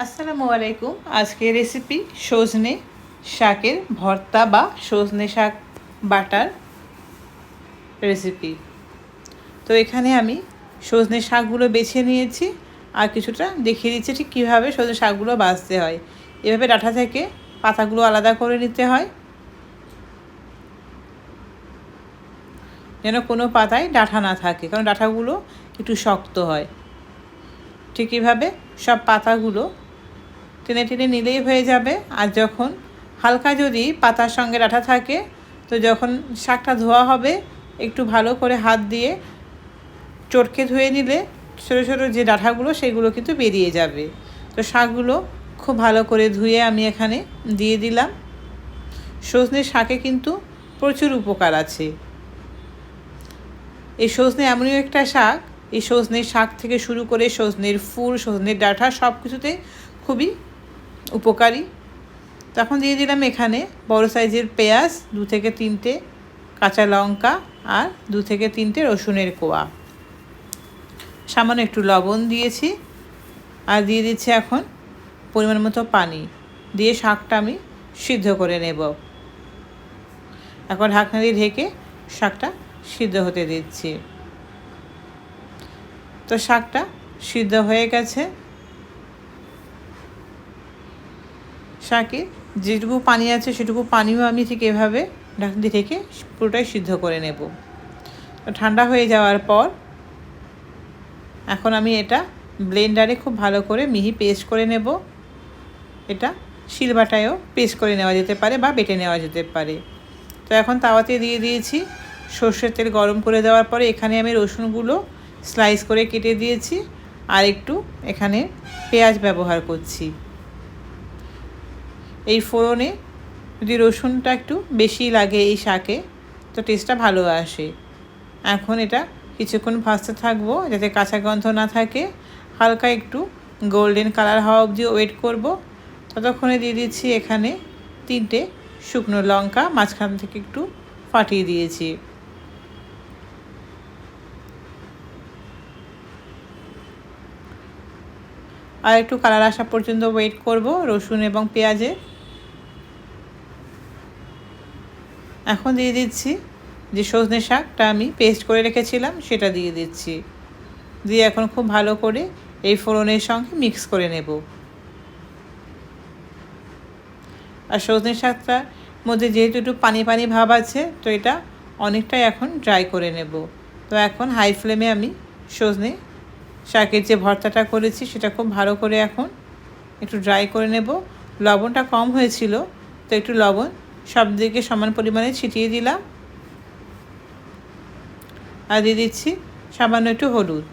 আসসালামু আলাইকুম। আজকের রেসিপি সজনে শাকের ভর্তা বা সজনে শাক বাটার রেসিপি। তো এখানে আমি সজনে শাকগুলো বেছে নিয়েছি আর কিছুটা দেখিয়ে দিচ্ছি ঠিক কীভাবে সজনে শাকগুলো বাছতে হয়। এভাবে ডাঁটা থেকে পাতাগুলো আলাদা করে নিতে হয়, যেন কোনো পাতায় ডাঁটা না থাকে, কারণ ডাঁটাগুলো একটু শক্ত হয়। ঠিক এভাবে সব পাতাগুলো টেনে টেনে নিলেই হয়ে যাবে। আর যখন হালকা যদি পাতার সঙ্গে ডাঁটা থাকে, তো যখন শাকটা ধোয়া হবে একটু ভালো করে হাত দিয়ে চটকে ধুয়ে নিলে ছোটো ছোটো যে ডাঁটাগুলো সেগুলো কিন্তু বেরিয়ে যাবে। তো শাকগুলো খুব ভালো করে ধুয়ে আমি এখানে দিয়ে দিলাম। সজনে শাকে কিন্তু প্রচুর উপকার আছে। এই সজনে এমনই একটা শাক, এই সজনের শাক থেকে শুরু করে সজনের ফুল, সজনের ডাঁটা সব কিছুতে খুবই উপকারী। তখন দিয়ে দিলাম এখানে বড় সাইজের পেঁয়াজ 2 থেকে 3টে, কাঁচা লঙ্কা আর 2 থেকে 3টে রসুনের কোয়া, সামান্য একটু লবণ দিয়েছি আর দিয়ে দিচ্ছি এখন পরিমাণ মতো পানি দিয়ে শাকটা আমি সিদ্ধ করে নেব। এখন ঢাকনা দিয়ে ঢেকে শাকটা সিদ্ধ হতে দিচ্ছি। তো শাকটা সিদ্ধ হয়ে গেছে। শাকে যেটুকু পানি আছে সেটুকু পানিও আমি ঠিক এভাবে ঢাকনা দিয়ে ঢেকে পুরোটাই সিদ্ধ করে নেব। তো ঠান্ডা হয়ে যাওয়ার পর এখন আমি এটা ব্লেন্ডারে খুব ভালো করে মিহি পেস্ট করে নেব। এটা শিলবাটায়ও পেস্ট করে নেওয়া যেতে পারে বা বেটে নেওয়া যেতে পারে। তো এখন তাওয়াতে দিয়ে দিয়েছি সর্ষের তেল গরম করে দেওয়ার পরে এখানে আমি রসুনগুলো স্লাইস করে কেটে দিয়েছি আর একটু এখানে পেঁয়াজ ব্যবহার করছি। এই ফোড়নে যদি রসুনটা একটু বেশি লাগে এই শাকে, তো টেস্টটা ভালো আসে। এখন এটা কিছুক্ষণ ভাজতে থাকবো যাতে কাঁচা গন্ধ না থাকে। হালকা একটু গোল্ডেন কালার হওয়া অবধি ওয়েট করব। ততক্ষণে দিয়ে দিচ্ছি এখানে 3টে শুকনো লঙ্কা, মাঝখান থেকে একটু ফাটিয়ে দিয়েছি। আর একটু কালার আসা পর্যন্ত ওয়েট করব রসুন এবং পেঁয়াজে। এখন দিয়ে দিচ্ছি যে সজনে শাকটা আমি পেস্ট করে রেখেছিলাম সেটা দিয়ে দিচ্ছি। দিয়ে এখন খুব ভালো করে এই ফোড়নের সঙ্গে মিক্স করে নেব। আর সজনে শাকটার মধ্যে যেহেতু একটু পানি পানি ভাব আছে, তো এটা অনেকটাই এখন ড্রাই করে নেব। তো এখন হাই ফ্লেমে আমি সজনে শাকের যে ভর্তাটা করেছি সেটা খুব ভালো করে এখন একটু ড্রাই করে নেব। লবণটা কম হয়েছিল, তো একটু লবণ সব দিকে সমান পরিমাণে ছিটিয়ে দিলাম আর দিয়ে দিচ্ছি সামান্য একটু হলুদ,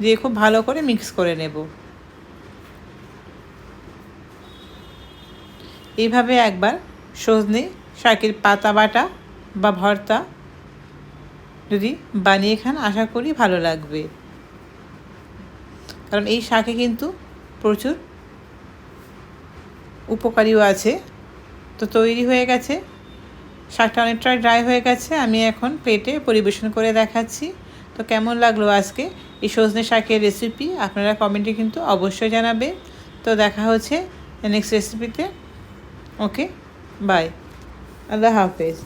দিয়ে খুব ভালো করে মিক্স করে নেব। এইভাবে একবার সজনে শাকের পাতা বাটা বা ভর্তা যদি বানিয়ে খান আশা করি ভালো লাগবে, কারণ এই শাকে কিন্তু প্রচুর উপকারীও আছে। তো তৈরি হয়ে গেছে, শাকটা অনেকটা ড্রাই হয়ে গেছে। আমি এখন প্লেটে পরিবেশন করে দেখাচ্ছি। তো কেমন লাগলো আজকে এই সজনে শাকের রেসিপি আপনারা কমেন্টে কিন্তু অবশ্যই জানাবে। তো দেখা হচ্ছে নেক্সট রেসিপিতে। ওকে, বাই, আল্লাহ হাফেজ।